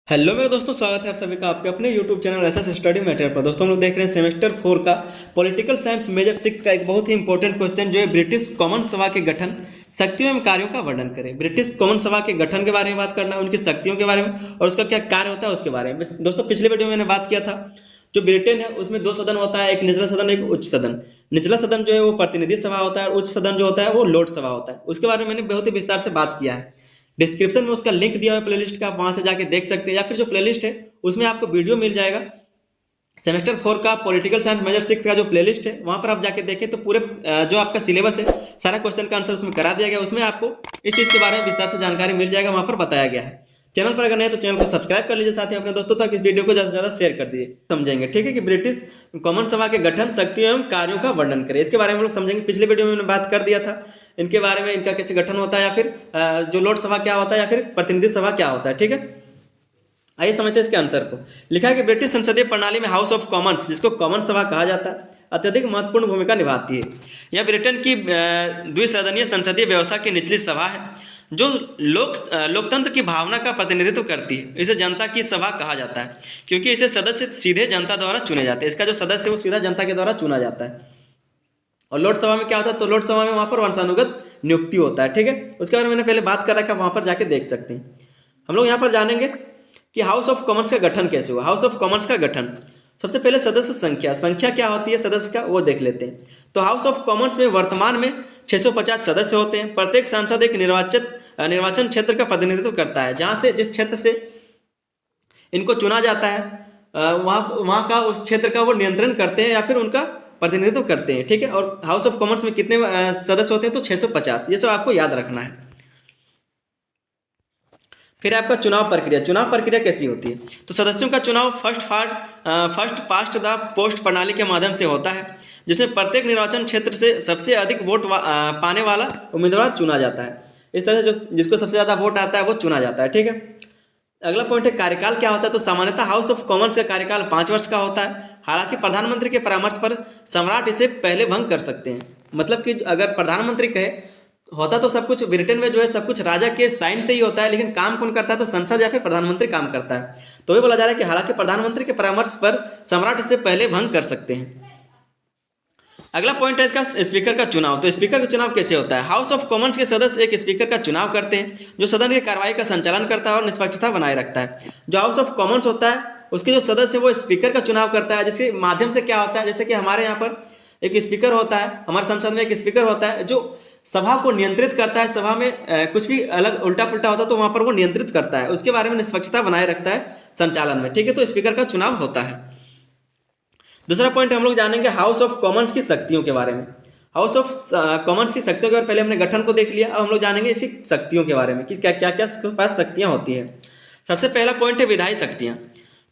Hello मेरे दोस्तों, स्वागत है आप सभी का आपके अपने YouTube channel SS study material पर। दोस्तों हम लोग देख रहे हैं सेमेस्टर 4 का पॉलिटिकल साइंस मेजर 6 का एक बहुत ही इंपॉर्टेंट क्वेश्चन जो है ब्रिटिश कॉमन सभा के गठन, शक्तियों एवं कार्यों का वर्णन करें। ब्रिटिश कॉमन सभा के गठन के बारे में बात करना है, उनकी शक्तियों के बारे में और उसका क्या कार्य होता है उसके बारे में। दोस्तों पिछले वीडियो में मैंने बात किया था, जो ब्रिटेन है उसमें दो सदन होता है, एक निचला सदन एक उच्च सदन। निचला सदन जो है वो प्रतिनिधि सभा होता है और उच्च सदन जो होता है वो लोक सभा होता है। उसके बारे में मैंने बहुत ही विस्तार से बात किया है। डिस्क्रिप्शन में उसका लिंक दिया हुआ है प्लेलिस्ट का, आप वहां से जाके देख सकते हैं, या फिर जो प्लेलिस्ट है उसमें आपको वीडियो मिल जाएगा। सेमेस्टर 4 का पॉलिटिकल साइंस मेजर 6 का जो प्लेलिस्ट है वहां पर आप जाके देखें तो पूरे जो आपका सिलेबस है सारा क्वेश्चन का आंसर उसमें करा दिया गया। उसमें आपको इस चीज के बारे में विस्तार से जानकारी मिल जाएगा, वहां पर बताया गया है। चैनल पर अगर नहीं तो चैनल को सब्सक्राइब कर लीजिए, साथ ही अपने दोस्तों तक इस वीडियो को ज्यादा से ज्यादा शेयर कर दीजिए। समझेंगे ठीक है कि ब्रिटिश कॉमन सभा के गठन, शक्तियों एवं कार्यों का वर्णन करें, इसके बारे में हम लोग समझेंगे। पिछले वीडियो में मैंने बात कर दिया था इनके बारे में, इनका कैसे गठन होता है, या फिर जो लोक सभा क्या होता है, या फिर प्रतिनिधि सभा क्या होता है। ठीक है, आइए समझते हैं इसके आंसर को। लिखा है कि ब्रिटिश संसदीय प्रणाली में हाउस ऑफ कॉमन्स, जिसको कॉमन सभा कहा जाता है, अत्यधिक महत्वपूर्ण भूमिका निभाती है। यह ब्रिटेन की द्विसदनीय संसदीय व्यवस्था की निचली सभा है जो लोकतंत्र की भावना का प्रतिनिधित्व करती है। इसे जनता की सभा कहा जाता है क्योंकि इसे सदस्य सीधे जनता द्वारा चुने जाते हैं। इसका जो सदस्य है वो सीधा जनता के द्वारा चुना जाता है। और लोक सभा में क्या होता है, तो लोक सभा में वहां पर वंशानुगत नियुक्ति होता है। ठीक है, उसके बारे में मैंने पहले बात कर रखा है, वहां पर जाके देख सकते हैं। हम लोग यहाँ पर जानेंगे कि हाउस ऑफ कॉमन्स का गठन कैसे हुआ। हाउस ऑफ कॉमन्स का गठन, सबसे पहले सदस्य संख्या क्या होती है सदस्य का, वो देख लेते हैं। तो हाउस ऑफ कॉमन्स में वर्तमान में 650 सदस्य होते हैं। प्रत्येक सांसद एक निर्वाचन क्षेत्र का प्रतिनिधित्व करता है, जहां से जिस क्षेत्र से इनको चुना जाता है वहाँ का उस क्षेत्र का वो नियंत्रण करते हैं या फिर उनका प्रतिनिधित्व करते हैं। ठीक है, और हाउस ऑफ कॉमन्स में कितने सदस्य होते हैं, तो 650। ये सब आपको याद रखना है। फिर आपका चुनाव प्रक्रिया कैसी होती है, तो सदस्यों का चुनाव फर्स्ट पास्ट द पोस्ट प्रणाली के माध्यम से होता है, जिसमें प्रत्येक निर्वाचन क्षेत्र से सबसे अधिक वोट पाने वाला उम्मीदवार चुना जाता है। इस तरह से जो जिसको सबसे ज़्यादा वोट आता है वो चुना जाता है। ठीक है, अगला पॉइंट है कार्यकाल क्या होता है, तो सामान्यतः हाउस ऑफ कॉमन्स का कार्यकाल 5 वर्ष का होता है। हालांकि प्रधानमंत्री के परामर्श पर सम्राट इसे पहले भंग कर सकते हैं। मतलब कि अगर प्रधानमंत्री कहे, होता तो सब कुछ ब्रिटेन में जो है सब कुछ राजा के साइन से ही होता है, लेकिन काम कौन करता है, तो संसद या फिर प्रधानमंत्री काम करता है। तो ये बोला जा रहा है कि हालांकि प्रधानमंत्री के परामर्श पर सम्राट इसे पहले भंग कर सकते हैं। अगला पॉइंट है इसका स्पीकर का चुनाव। तो स्पीकर का चुनाव कैसे होता है, हाउस ऑफ कॉमन्स के सदस्य एक स्पीकर का चुनाव करते हैं जो सदन की कार्रवाई का संचालन करता है और निष्पक्षता बनाए रखता है। जो हाउस ऑफ कॉमन्स होता है उसके जो सदस्य वो स्पीकर का चुनाव करता है, जिसके माध्यम से क्या होता है, जैसे कि हमारे यहाँ पर एक स्पीकर होता है, हमारे संसद में एक स्पीकर होता है जो सभा को नियंत्रित करता है। सभा में कुछ भी अलग उल्टा पुल्टा होता है तो वहां पर वो नियंत्रित करता है, उसके बारे में निष्पक्षता बनाए रखता है संचालन में। ठीक है, तो स्पीकर का चुनाव होता है। दूसरा पॉइंट हम लोग जानेंगे हाउस ऑफ कॉमन्स की शक्तियों के बारे में। हाउस ऑफ कॉमन्स की शक्तियों के बारे में पहले हमने गठन को देख लिया, अब हम लोग जानेंगे इसकी शक्तियों के बारे में कि क्या क्या क्या इसके पास शक्तियां होती है। सबसे पहला पॉइंट है विधायी शक्तियां।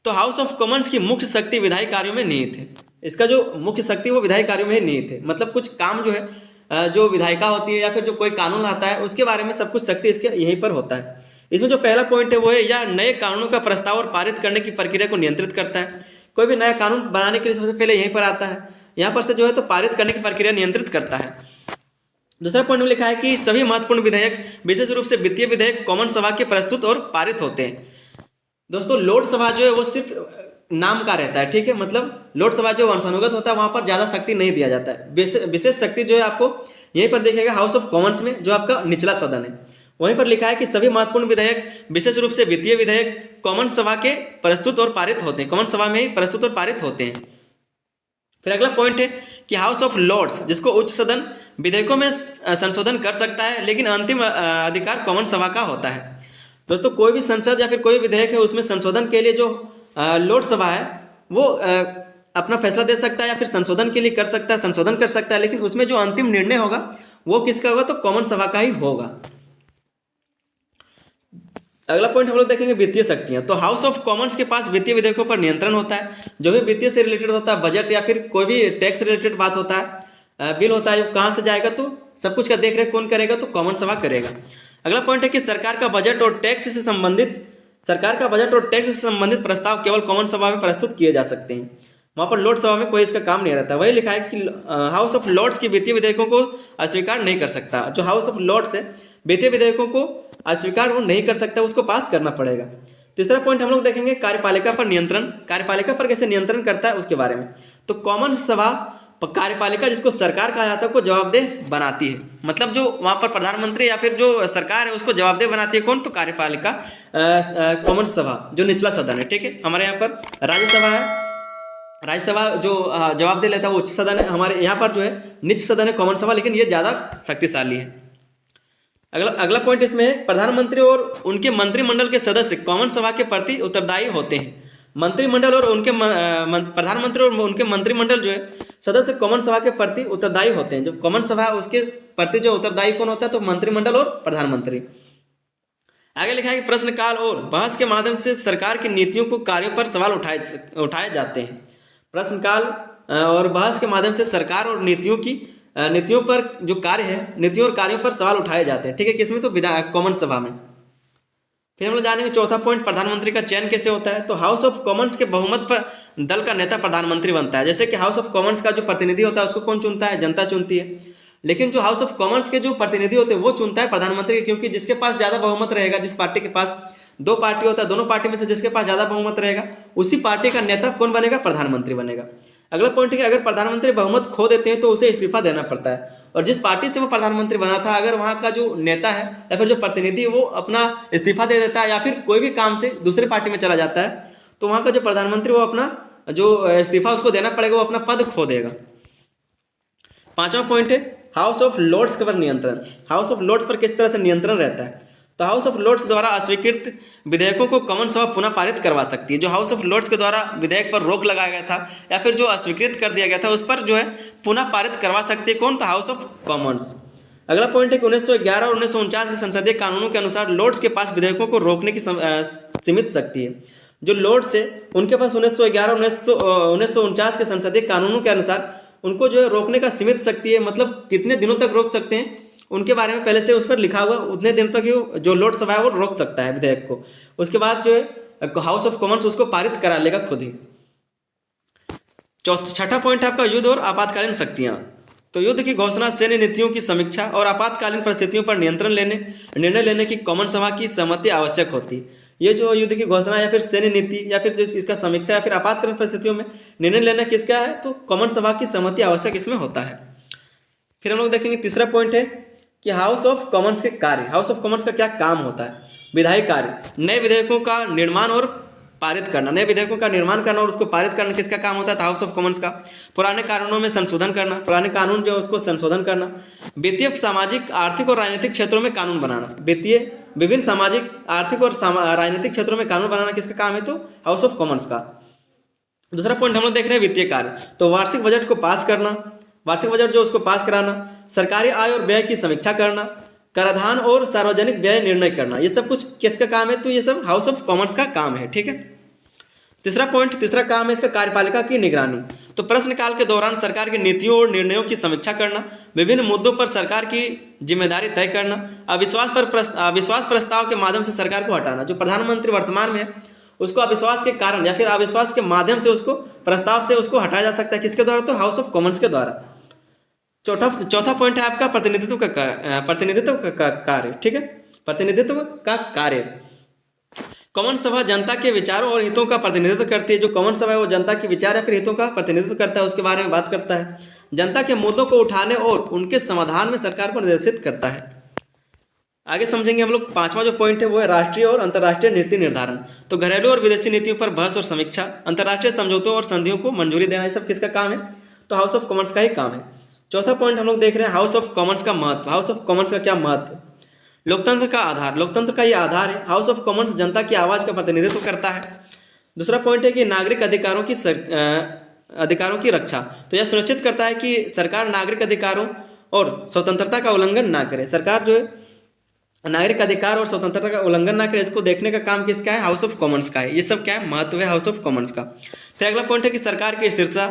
तो हाउस ऑफ कॉमन्स की मुख्य शक्ति विधायी कार्यों में निहित है। इसका जो मुख्य शक्ति वो विधायी कार्यों में निहित है। मतलब कुछ काम जो है जो विधायिका होती है या फिर जो कोई कानून आता है उसके बारे में सब कुछ शक्ति इसके यहीं पर होता है। इसमें जो पहला पॉइंट है वो है यह नए कानूनों का प्रस्ताव और पारित करने की प्रक्रिया को नियंत्रित करता है। कोई भी नया कानून बनाने के लिए सबसे पहले यहीं पर आता है, यहाँ पर से जो है तो पारित करने की प्रक्रिया नियंत्रित करता है। दूसरा पॉइंट में लिखा है कि सभी महत्वपूर्ण विधेयक, विशेष रूप से वित्तीय विधेयक, कॉमन सभा के प्रस्तुत और पारित होते हैं। दोस्तों लोक सभा जो है वो सिर्फ नाम का रहता है। ठीक है, मतलब लोक सभा जो वंशानुगत होता है वहां पर ज्यादा शक्ति नहीं दिया जाता है। विशेष शक्ति जो है आपको यहीं पर देखिएगा हाउस ऑफ कॉमन्स में, जो आपका निचला सदन है, वहीं पर लिखा है कि सभी महत्वपूर्ण विधेयक, विशेष रूप से वित्तीय विधेयक, कॉमन सभा के प्रस्तुत और पारित होते हैं, कॉमन सभा में ही प्रस्तुत और पारित होते हैं। फिर अगला पॉइंट है कि हाउस ऑफ लॉर्ड्स, जिसको उच्च सदन, विधेयकों में संशोधन कर सकता है, लेकिन अंतिम अधिकार कॉमन सभा का होता है। दोस्तों कोई भी संसद या फिर कोई विधेयक है उसमें संशोधन के लिए जो लोक सभा है वो अपना फैसला दे सकता है या फिर संशोधन के लिए कर सकता है, संशोधन कर सकता है, लेकिन उसमें जो अंतिम निर्णय होगा वो किसका होगा, तो कॉमन सभा का ही होगा। अगला पॉइंट हम लोग देखेंगे वित्तीय शक्तियां। तो हाउस ऑफ कॉमन्स के पास वित्तीय विधेयकों पर नियंत्रण होता है। जो भी वित्तीय से रिलेटेड होता है, बजट या फिर कोई भी टैक्स रिलेटेड बात होता है, बिल होता है, कहाँ से जाएगा तो सब कुछ का देख रेख कौन करेगा, तो कॉमन सभा करेगा। अगला पॉइंट है कि सरकार का बजट और टैक्स से संबंधित प्रस्ताव केवल कॉमन सभा में प्रस्तुत किए जा सकते हैं। वहां पर लोक सभा में कोई इसका काम नहीं रहता। वही लिखा है कि हाउस ऑफ लॉर्ड्स की वित्तीय विधेयकों को अस्वीकार नहीं कर सकता। जो हाउस ऑफ लॉर्ड्स है वित्तीय विधेयकों को अस्वीकार वो नहीं कर सकता, उसको पास करना पड़ेगा। तीसरा पॉइंट हम लोग देखेंगे कार्यपालिका पर नियंत्रण, कार्यपालिका पर कैसे नियंत्रण करता है उसके बारे में। तो कॉमन सभा कार्यपालिका जिसको सरकार कहा जाता है को जवाबदेह बनाती है, मतलब जो वहाँ पर प्रधानमंत्री या फिर जो सरकार है उसको जवाबदेह बनाती है कौन, तो कार्यपालिका कॉमन सभा जो निचला सदन है, ठीक है। हमारे यहाँ पर राज्यसभा है, राज्यसभा जो जवाबदेह लेता है वो उच्च सदन है, हमारे यहाँ पर जो है निचला सदन है कॉमन सभा, लेकिन ये ज़्यादा शक्तिशाली है। अगला पॉइंट इसमें है प्रधानमंत्री और उनके मंत्रिमंडल के सदस्य कॉमन सभा के प्रति उत्तरदायी होते हैं। मंत्रिमंडल और उनके प्रधानमंत्री और उनके मंत्रिमंडल जो है सदस्य कॉमन सभा के प्रति उत्तरदायी होते हैं। जो कॉमन सभा है उसके प्रति जो उत्तरदायी कौन होता है, तो मंत्रिमंडल और प्रधानमंत्री। आगे लिखा है कि प्रश्नकाल और बहस के माध्यम से सरकार की नीतियों को कार्यों पर सवाल उठाए जाते हैं। प्रश्नकाल और बहस के माध्यम से सरकार और नीतियों पर जो कार्य है, नीतियों और कार्यों पर सवाल उठाए जाते हैं, ठीक है, किसमें, तो कॉमन सभा में। फिर हम लोग जानेंगे चौथा पॉइंट, प्रधानमंत्री का चयन कैसे होता है। तो हाउस ऑफ कॉमन्स के बहुमत पर दल का नेता प्रधानमंत्री बनता है। जैसे कि हाउस ऑफ कॉमन्स का जो प्रतिनिधि होता है उसको कौन चुनता है, जनता चुनती है, लेकिन जो हाउस ऑफ कॉमन्स के जो प्रतिनिधि होते हैं वो चुनता है प्रधानमंत्री, क्योंकि जिसके पास ज़्यादा बहुमत रहेगा, जिस पार्टी के पास दो पार्टी होता है, दोनों पार्टी में से जिसके पास ज़्यादा बहुमत रहेगा उसी पार्टी का नेता कौन बनेगा, प्रधानमंत्री बनेगा। अगला पॉइंट है कि अगर प्रधानमंत्री बहुमत खो देते हैं तो उसे इस्तीफा देना पड़ता है, और जिस पार्टी से वो प्रधानमंत्री बना था अगर वहाँ का जो नेता है या फिर जो प्रतिनिधि वो अपना इस्तीफा दे देता है या फिर कोई भी काम से दूसरी पार्टी में चला जाता है तो वहाँ का जो प्रधानमंत्री वो अपना जो इस्तीफा उसको देना पड़ेगा, वो अपना पद खो देगा। पांचवा पॉइंट है हाउस ऑफ लॉर्ड्स पर नियंत्रण। हाउस ऑफ लॉर्ड्स पर किस तरह से नियंत्रण रहता है, तो हाउस ऑफ लॉर्ड्स द्वारा अस्वीकृत विधेयकों को कॉमन सभा पुनः पारित करवा सकती है। जो हाउस ऑफ लॉर्ड्स के द्वारा विधेयक पर रोक लगाया गया था या फिर जो अस्वीकृत कर दिया गया था उस पर जो है पुनः पारित करवा सकती है कौन, तो हाउस ऑफ कॉमन्स। अगला पॉइंट है कि 1911 और 1949 के संसदीय कानूनों के अनुसार लॉर्ड्स के पास विधेयकों को रोकने की सीमित शक्ति है। जो लॉर्ड्स है उनके पास 1911 और 1949 के संसदीय कानूनों के अनुसार उनको जो है रोकने का सीमित शक्ति है, मतलब कितने दिनों तक रोक सकते हैं उनके बारे में पहले से उस पर लिखा हुआ, उतने दिन तक जो लोक सभा है वो रोक सकता है विधेयक को। उसके बाद जो है हाउस ऑफ कॉमन्स उसको पारित करा लेगा खुद ही। छठा पॉइंट है आपका युद्ध और आपातकालीन शक्तियाँ। तो युद्ध की घोषणा, सैन्य नीतियों की समीक्षा और आपातकालीन परिस्थितियों पर निर्णय लेने की कॉमन सभा की सहमति आवश्यक होती है। ये जो युद्ध की घोषणा या फिर सैन्य नीति या फिर जो इसका समीक्षा या फिर आपातकालीन परिस्थितियों में निर्णय लेना किसका है, तो कॉमन सभा की सहमति आवश्यक इसमें होता है। फिर हम लोग देखेंगे तीसरा पॉइंट है कि हाउस ऑफ कॉमन्स के कार्य। हाउस ऑफ कॉमन्स का क्या काम होता है, विधायी कार्य, नए विधेयकों का निर्माण और पारित करना। नए विधेयकों का निर्माण करना और उसको पारित करना किसका काम होता है, हाउस ऑफ कॉमन्स का। पुराने कानूनों में संशोधन करना, पुराने कानून जो है उसको संशोधन करना। वित्तीय, सामाजिक, आर्थिक और राजनीतिक क्षेत्रों में कानून बनाना। वित्तीय, विभिन्न सामाजिक, आर्थिक और राजनीतिक क्षेत्रों में कानून बनाना किसका काम है, तो हाउस ऑफ कॉमन्स का। दूसरा पॉइंट हम लोग देख रहे हैं वित्तीय कार्य। तो वार्षिक बजट को पास करना, वार्षिक बजट जो उसको पास कराना, सरकारी आय और व्यय की समीक्षा करना, कराधान और सार्वजनिक व्यय निर्णय करना, ये सब कुछ किसका काम है, तो ये सब हाउस ऑफ कॉमन्स का काम है, ठीक है। तीसरा काम है इसका कार्यपालिका की निगरानी। तो प्रश्नकाल के दौरान सरकार की नीतियों और निर्णयों की समीक्षा करना, विभिन्न मुद्दों पर सरकार की जिम्मेदारी तय करना, अविश्वास प्रस्ताव के माध्यम से सरकार को हटाना। जो प्रधानमंत्री वर्तमान में है उसको अविश्वास के कारण या फिर अविश्वास के माध्यम से उसको प्रस्ताव से उसको हटाया जा सकता है, किसके द्वारा, तो हाउस ऑफ कॉमन्स के द्वारा। चौथा पॉइंट है आपका प्रतिनिधित्व का कार्य, ठीक है, प्रतिनिधित्व का कार्य। कॉमन सभा जनता के विचारों और हितों का प्रतिनिधित्व करती है। जो कॉमन सभा है वो जनता के विचार या फिर हितों का प्रतिनिधित्व करता है, उसके बारे में बात करता है। जनता के मुद्दों को उठाने और उनके समाधान में सरकार को निर्देशित करता है। आगे समझेंगे हम लोग। पांचवा जो पॉइंट है वो है राष्ट्रीय और अंतर्राष्ट्रीय नीति निर्धारण। तो घरेलू और विदेशी नीतियों पर बहस और समीक्षा, अंतर्राष्ट्रीय समझौतों और संधियों को मंजूरी देना, ये सब किसका काम है, तो हाउस ऑफ कॉमन्स का ही काम है। चौथा पॉइंट हम लोग देख रहे हैं हाउस ऑफ कॉमन्स का महत्व। हाउस ऑफ कॉमन्स का क्या महत्व, लोकतंत्र का आधार। लोकतंत्र का ये आधार है। हाउस ऑफ कॉमन्स जनता की आवाज़ का प्रतिनिधित्व करता है। दूसरा पॉइंट है कि नागरिक अधिकारों की रक्षा। तो यह सुनिश्चित करता है कि सरकार नागरिक अधिकारों और स्वतंत्रता का उल्लंघन ना करे। सरकार जो है नागरिक अधिकार और स्वतंत्रता का उल्लंघन ना करे, इसको देखने का काम किसका है, हाउस ऑफ कॉमन्स का है। ये सब क्या है, महत्व है हाउस ऑफ कॉमन्स का। फिर अगला पॉइंट है कि सरकार की स्थिरता।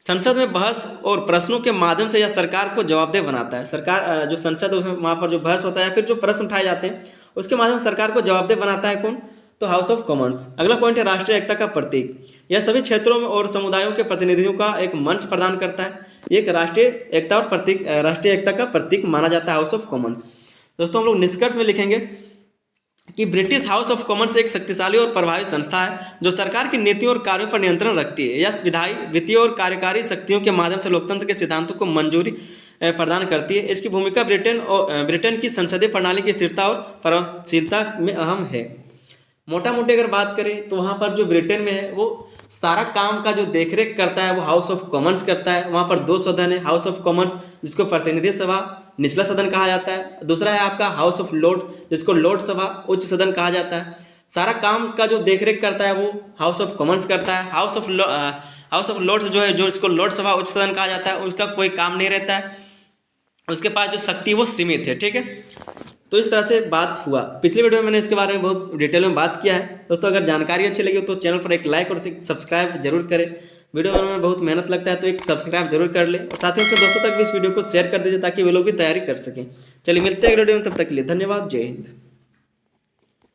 संसद में बहस और प्रश्नों के माध्यम से यह सरकार को जवाबदेह बनाता है। सरकार जो संसद है उसमें वहाँ पर जो बहस होता है या फिर जो प्रश्न उठाए जाते हैं उसके माध्यम से सरकार को जवाबदेह बनाता है कौन, तो हाउस ऑफ कॉमन्स। अगला पॉइंट है राष्ट्रीय एकता का प्रतीक। यह सभी क्षेत्रों में और समुदायों के प्रतिनिधियों का एक मंच प्रदान करता है। एक राष्ट्रीय एकता का प्रतीक माना जाता है हाउस ऑफ कॉमन्स। दोस्तों हम लोग निष्कर्ष में लिखेंगे कि ब्रिटिश हाउस ऑफ कॉमन्स एक शक्तिशाली और प्रभावी संस्था है जो सरकार की नीतियों और कार्यों पर नियंत्रण रखती है। यह विधायी, वित्तीय और कार्यकारी शक्तियों के माध्यम से लोकतंत्र के सिद्धांतों को मंजूरी प्रदान करती है। इसकी भूमिका ब्रिटेन की संसदीय प्रणाली की स्थिरता और प्रभावशीलता में अहम है। मोटा मोटी अगर बात करें तो वहाँ पर जो ब्रिटेन में है वो सारा काम का जो देखरेख करता है वो हाउस ऑफ कॉमन्स करता है। वहाँ पर दो सदन है, हाउस ऑफ कॉमन्स जिसको प्रतिनिधि सभा निचला सदन कहा जाता है, दूसरा है आपका हाउस ऑफ लॉर्ड जिसको लॉर्ड सभा उच्च सदन कहा जाता है। सारा काम का जो देखरेख करता है वो हाउस ऑफ कॉमन्स करता है। हाउस ऑफ लॉर्ड्स जो है, जो इसको लॉर्ड सभा उच्च सदन कहा जाता है, उसका कोई काम नहीं रहता है, उसके पास जो शक्ति वो सीमित है। ठीक है, तो इस तरह से बात हुआ। पिछले वीडियो में मैंने इसके बारे में बहुत डिटेल में बात किया है। दोस्तों अगर जानकारी अच्छी लगी हो तो चैनल पर एक लाइक और सब्सक्राइब जरूर करें। वीडियो बनाने में बहुत मेहनत लगता है तो एक सब्सक्राइब जरूर कर ले और साथ ही अपने दोस्तों तक भी इस वीडियो को शेयर कर दीजिए ताकि वे लोग भी तैयारी कर सकें। चलिए मिलते हैं अगले वीडियो में, तब तक के लिए धन्यवाद, जय हिंद।